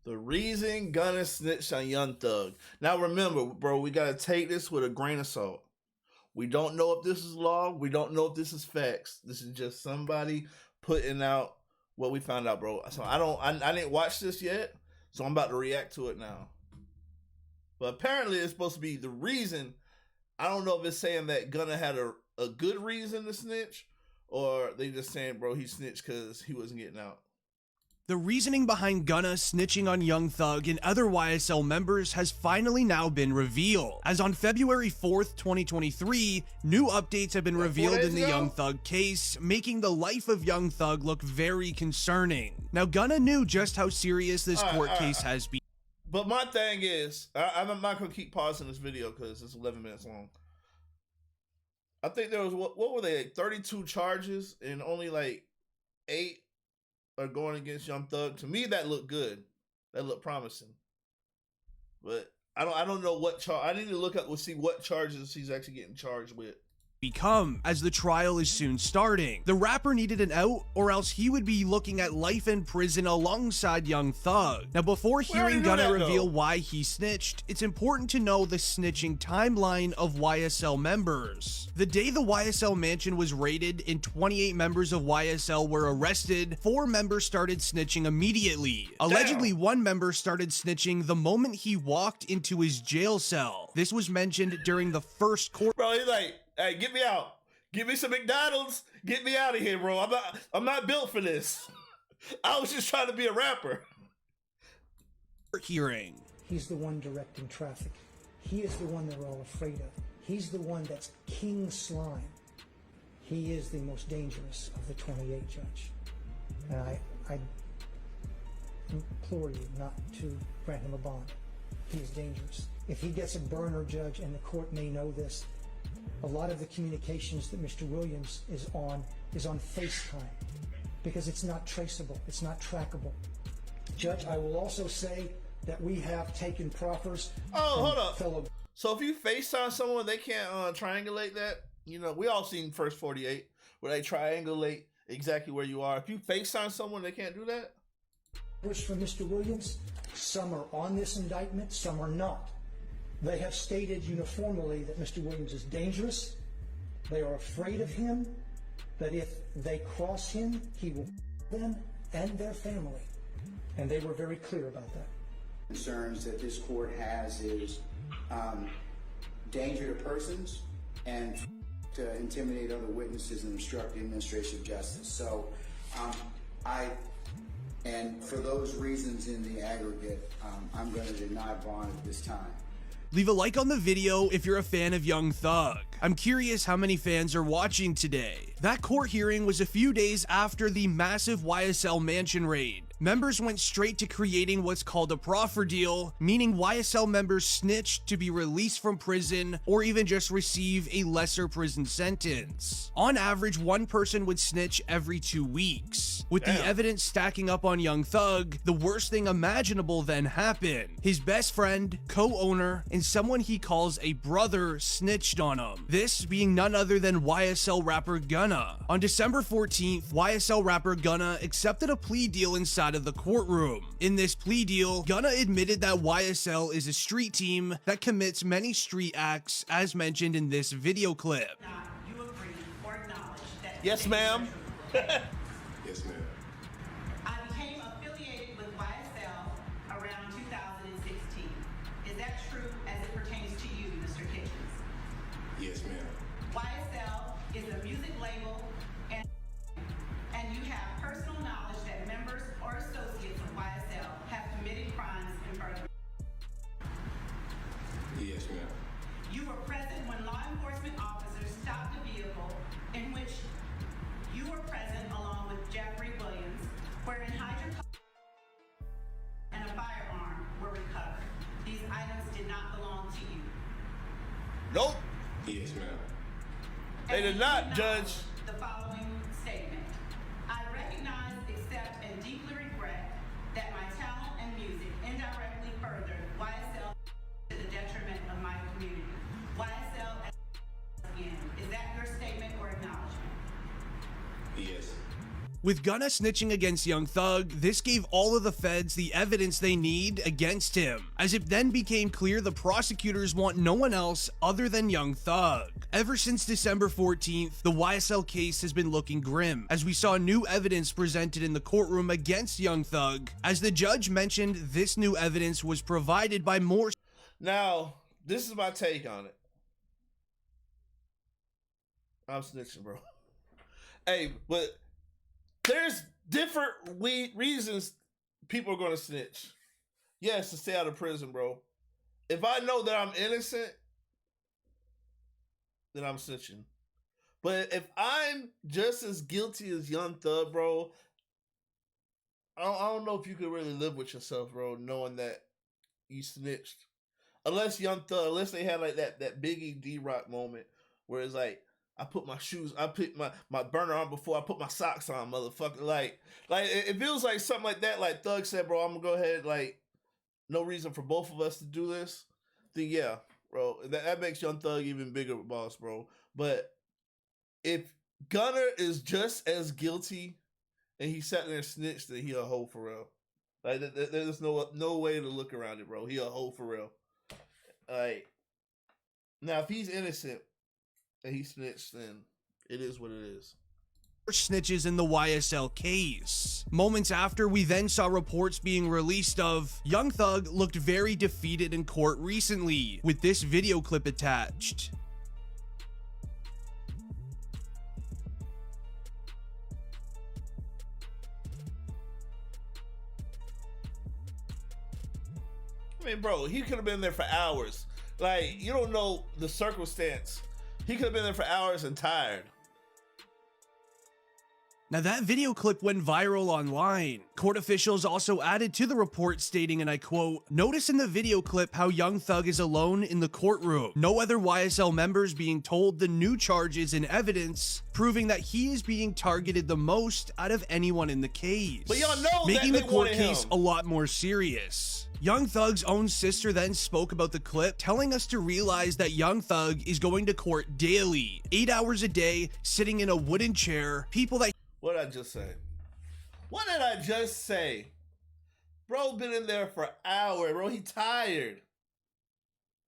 The reason Gunna snitched on Young Thug. Now remember, bro, we gotta take this with a grain of salt. We don't know if this is law. We don't know if this is facts. This is just somebody putting out what we found out, bro. So I didn't watch this yet, so I'm about to react to it now. But apparently it's supposed to be the reason. I don't know if it's saying that Gunna had a good reason to snitch, or they just saying, bro, he snitched because he wasn't getting out. The reasoning behind Gunna snitching on Young Thug and other YSL members has finally now been revealed. As on February 4th, 2023, new updates have been revealed in the Young Thug case, making the life of Young Thug look very concerning. Now, Gunna knew just how serious this court case has been. But my thing is, I'm not going to keep pausing this video because it's 11 minutes long. I think there was, what were they, like 32 charges and only like 8 are going against Young Thug. To me, that looked good. That looked promising. But I don't know what charge. I need to look up to see what charges he's actually getting charged with. As the trial is soon starting. The rapper needed an out, or else he would be looking at life in prison alongside Young Thug. Now, before hearing Gunna reveal why he snitched, it's important to know the snitching timeline of YSL members. The day the YSL mansion was raided and 28 members of YSL were arrested, 4 members started snitching immediately. Allegedly, one member started snitching the moment he walked into his jail cell. This was mentioned during the first court. Bro, he's like, hey, get me out. Give me some McDonald's. Get me out of here, bro. I'm not built for this. I was just trying to be a rapper. Hearing. He's the one directing traffic. He is the one they're all afraid of. He's the one that's King Slime. He is the most dangerous of the 28, Judge. And I implore you not to grant him a bond. He is dangerous. If he gets a burner, Judge, and the court may know this, a lot of the communications that Mr. Williams is on FaceTime because it's not traceable, it's not trackable. Judge, I will also say that we have taken proffers. Oh, hold up. So if you FaceTime someone, they can't triangulate that? You know, we all seen First 48 where they triangulate exactly where you are. If you FaceTime someone, they can't do that? From Mr. Williams, some are on this indictment, some are not. They have stated uniformly that Mr. Williams is dangerous. They are afraid of him, that if they cross him, he will kill them and their family. And they were very clear about that. Concerns that this court has is danger to persons and to intimidate other witnesses and obstruct the administration of justice. So and for those reasons in the aggregate, I'm going to deny bond at this time. Leave a like on the video if you're a fan of Young Thug. I'm curious how many fans are watching today. That court hearing was a few days after the massive YSL mansion raid. Members went straight to creating what's called a proffer deal, meaning YSL members snitched to be released from prison or even just receive a lesser prison sentence. On average, one person would snitch every 2 weeks. With the evidence stacking up on Young Thug, the worst thing imaginable then happened. His best friend, co-owner, and someone he calls a brother snitched on him. This being none other than YSL rapper Gunna. On December 14th, YSL rapper Gunna accepted a plea deal inside of the courtroom. In this plea deal, Gunna admitted that YSL is a street team that commits many street acts as mentioned in this video clip. You agree or acknowledge that? Yes, ma'am. Yes, ma'am. I became affiliated with YSL around 2016. Is that true as it pertains to you, Mr. Kitchens? Yes, ma'am. YSL is a music label and you have personal knowledge that members or associates of YSL have committed crimes in furtherance. Yes, ma'am. You were present when law enforcement officers stopped a vehicle in which you were present along with Jeffrey Williams, wherein hydrocarbons and a firearm were recovered. These items did not belong to you. Nope. Yes, ma'am. They did not, Judge. The following statement. I recognize, accept, and deeply regret that my talent and music indirectly furthered YSL to the detriment of my community. YSL again. Is that your statement or acknowledgement? Yes. With Gunna snitching against Young Thug, this gave all of the feds the evidence they need against him, as it then became clear the prosecutors want no one else other than Young Thug. Ever since December 14th, the YSL case has been looking grim, as we saw new evidence presented in the courtroom against Young Thug. As the judge mentioned, this new evidence was provided by more. Now, this is my take on it. I'm snitching, bro. Hey, but there's different reasons people are going to snitch. Yes, to stay out of prison, bro. If I know that I'm innocent, then I'm snitching. But if I'm just as guilty as Young Thug, bro, I don't know if you could really live with yourself, bro, knowing that you snitched. Unless they had like that Biggie D-Rock moment where it's like, I put my shoes, I put my burner on before I put my socks on, motherfucker. Like it feels like something like that. Like Thug said, bro, I'm gonna go ahead, like, no reason for both of us to do this. Then yeah, bro, that makes Young Thug even bigger boss, bro. But if Gunna is just as guilty and he sat there and snitched, then he a hoe for real. Like there's no way to look around it, bro. He a hoe for real. Like, now if he's innocent and he snitched, then it is what it is. Snitches in the YSL case. Moments after, we then saw reports being released of Young Thug looked very defeated in court recently, with this video clip attached. I mean, bro, he could have been there for hours. Like, you don't know the circumstance. He could have been there for hours and tired. Now that video clip went viral online. Court officials also added to the report stating, and I quote, "Notice in the video clip how Young Thug is alone in the courtroom. No other YSL members being told the new charges and evidence, proving that he is being targeted the most out of anyone in the case. But y'all know making that the they court wanted case him. a lot more serious." Young Thug's own sister then spoke about the clip, telling us to realize that Young Thug is going to court daily, 8 hours a day, sitting in a wooden chair. People that What did I just say? What did I just say? Bro been in there for hours, bro. He tired.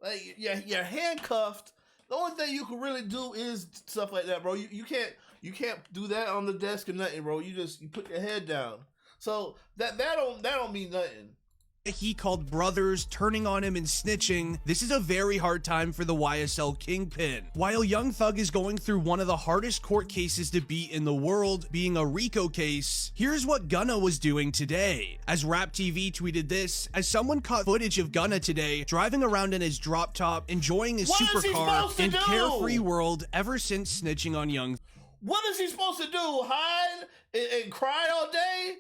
Like, you're handcuffed. The only thing you can really do is stuff like that, bro. You can't do that on the desk or nothing, bro. You put your head down. So that don't mean nothing. he called brothers, turning on him and snitching. This is a very hard time for the YSL kingpin. While Young Thug is going through one of the hardest court cases to beat in the world, being a RICO case, here's what Gunna was doing today. As Rap TV tweeted this, as someone caught footage of Gunna today driving around in his drop top, enjoying his supercar and carefree world ever since snitching on Young. What is he supposed to do? Hide and cry all day?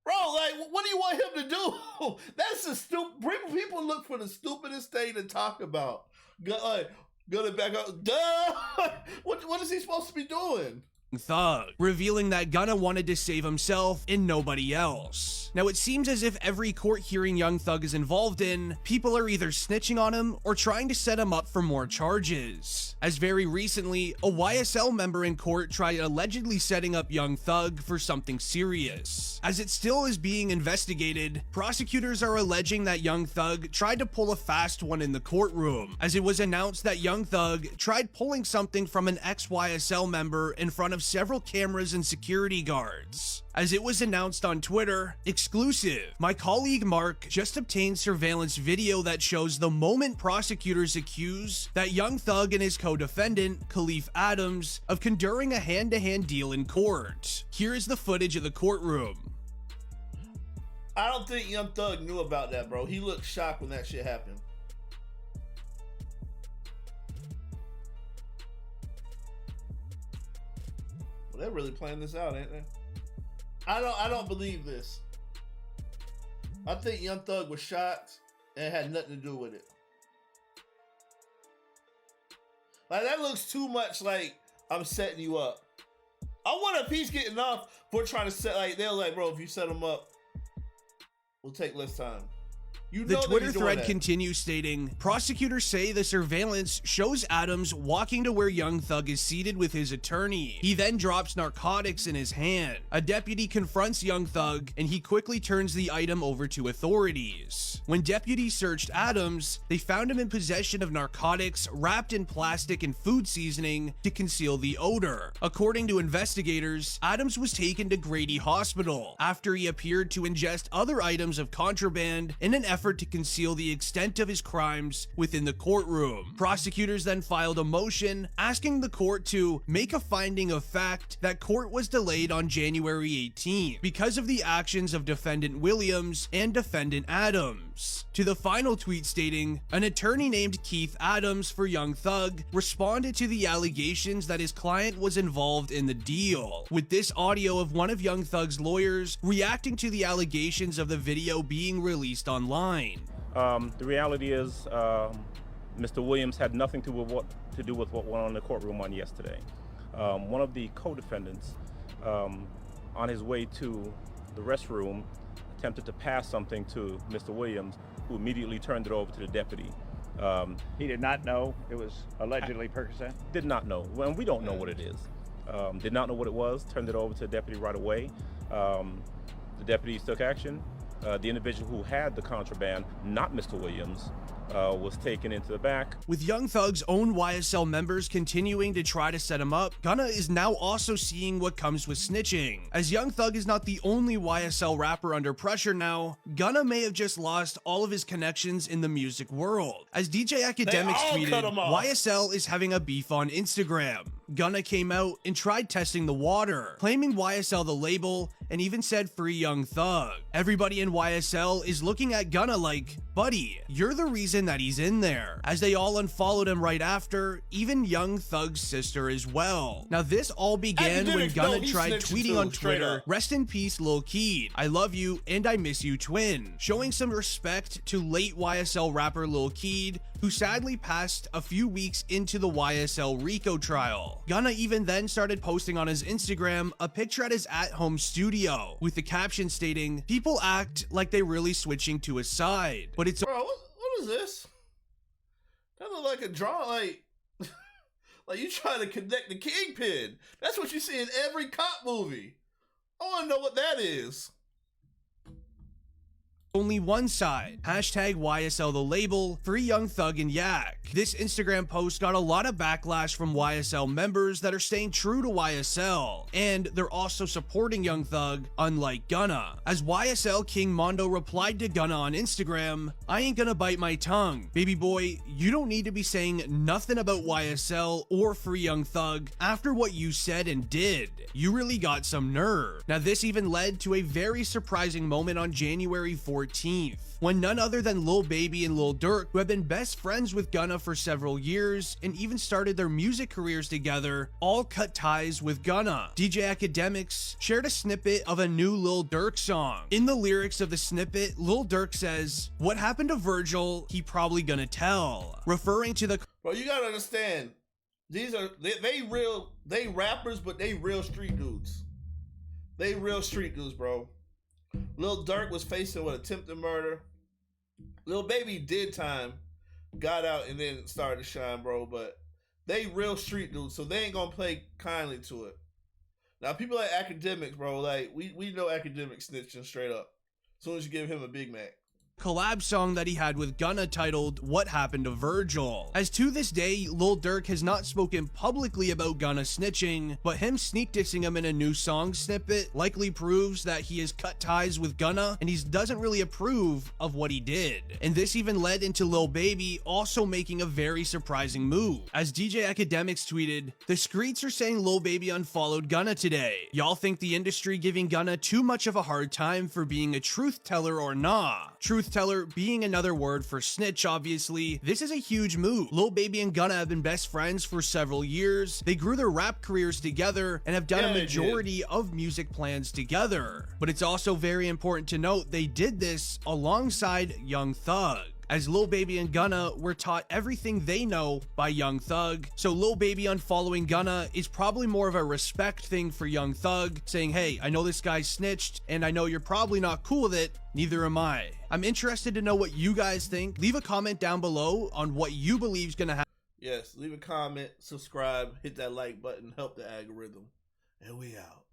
Bro, like, what do you want him to do? That's the stupid. People look for the stupidest thing to talk about. Gonna back up. Duh. What is he supposed to be doing? Thug, revealing that Gunna wanted to save himself and nobody else. Now it seems as if every court hearing Young Thug is involved in, people are either snitching on him or trying to set him up for more charges. As very recently, a YSL member in court tried allegedly setting up Young Thug for something serious. As it still is being investigated, prosecutors are alleging that Young Thug tried to pull a fast one in the courtroom, as it was announced that Young Thug tried pulling something from an ex-YSL member in front of several cameras and security guards. As it was announced on Twitter, exclusive, my colleague Mark just obtained surveillance video that shows the moment prosecutors accuse that Young Thug and his co-defendant, Khalif Adams, of conduring a hand-to-hand deal in court. Here is the footage of the courtroom. I don't think Young Thug knew about that, bro. He looked shocked when that shit happened. They're really playing this out, ain't they? I don't believe this. I think Young Thug was shocked and it had nothing to do with it. Like, that looks too much like I'm setting you up. I wonder if he's getting off for trying to set, like, they're like, bro, if you set him up, we'll take less time. You The know Twitter that he's doing thread that. continues stating, prosecutors say the surveillance shows Adams walking to where Young Thug is seated with his attorney. He then drops narcotics in his hand. A deputy confronts Young Thug, and he quickly turns the item over to authorities. When deputies searched Adams, they found him in possession of narcotics wrapped in plastic and food seasoning to conceal the odor. According to investigators, Adams was taken to Grady Hospital after he appeared to ingest other items of contraband in an effort to conceal the extent of his crimes within the courtroom. Prosecutors then filed a motion asking the court to make a finding of fact that court was delayed on January 18th because of the actions of defendant Williams and defendant Adams. To the final tweet stating, an attorney named Keith Adams for Young Thug responded to the allegations that his client was involved in the deal, with this audio of one of Young Thug's lawyers reacting to the allegations of the video being released online. The reality is, Mr. Williams had nothing to do with what went on in the courtroom on yesterday. One of the co-defendants, on his way to the restroom, attempted to pass something to Mr. Williams, who immediately turned it over to the deputy. He did not know it was allegedly Percocet? Did not know. Well, we don't know what it is. Did not know what it was, turned it over to the deputy right away. The deputies took action. The individual who had the contraband, not Mr. Williams, was taken into the back. With Young Thug's own YSL members continuing to try to set him up, Gunna is now also seeing what comes with snitching. As Young Thug is not the only YSL rapper under pressure now, Gunna may have just lost all of his connections in the music world. As DJ Academics tweeted, YSL is having a beef on Instagram. Gunna came out and tried testing the water, claiming YSL the label, and even said free Young Thug. Everybody in YSL is looking at Gunna like, buddy, you're the reason that he's in there, as they all unfollowed him right after, even Young Thug's sister as well. Now this all began when Gunna tried tweeting on Twitter, rest in peace Lil Keed, I love you and I miss you twin, showing some respect to late YSL rapper Lil Keed, who sadly passed a few weeks into the YSL RICO trial. Gunna even then started posting on his Instagram a picture at his at-home studio, with the caption stating, people act like they really switching to his side, but it's— Bro, what is this? That look like a draw, like you trying to connect the Kingpin. That's what you see in every cop movie. I want to know what that is. only one side. Hashtag YSL the label, free Young Thug and Yak. This Instagram post got a lot of backlash from YSL members that are staying true to YSL, and they're also supporting Young Thug, unlike Gunna. As YSL King Mondo replied to Gunna on Instagram, I ain't gonna bite my tongue. Baby boy, you don't need to be saying nothing about YSL or free Young Thug after what you said and did. You really got some nerve. Now this even led to a very surprising moment on January 14th, when none other than Lil Baby and Lil Durk, who have been best friends with Gunna for several years and even started their music careers together, all cut ties with Gunna. DJ Academics shared a snippet of a new Lil Durk song. In the lyrics of the snippet, Lil Durk says, "What happened to Virgil, he probably gonna tell," referring to the— Bro, you gotta understand, these are they rappers, but they real street dudes. They real street dudes, bro. Lil Durk was facing with attempted murder. Lil Baby did time, got out, and then started to shine, bro. But they real street dudes, so they ain't gonna play kindly to it. Now, people like Academics, bro, like we know Academics snitching straight up. As soon as you give him a Big Mac. collab song that he had with Gunna titled What Happened to Virgil. As to this day, Lil Durk has not spoken publicly about Gunna snitching, but him sneak dissing him in a new song snippet likely proves that he has cut ties with Gunna and he doesn't really approve of what he did. And this even led into Lil Baby also making a very surprising move. As DJ Academics tweeted, the streets are saying Lil Baby unfollowed Gunna today. Y'all think the industry giving Gunna too much of a hard time for being a truth teller or nah? Truth teller being another word for snitch, obviously. This is a huge move. Lil Baby and Gunna have been best friends for several years. They grew their rap careers together and have done a majority of music plans together. But it's also very important to note they did this alongside Young Thug. as Lil Baby and Gunna were taught everything they know by Young Thug. So Lil Baby unfollowing Gunna is probably more of a respect thing for Young Thug, saying, hey, I know this guy's snitched, and I know you're probably not cool with it, neither am I. I'm interested to know what you guys think. Leave a comment down below on what you believe is gonna happen. Yes, leave a comment, subscribe, hit that like button, help the algorithm, and we out.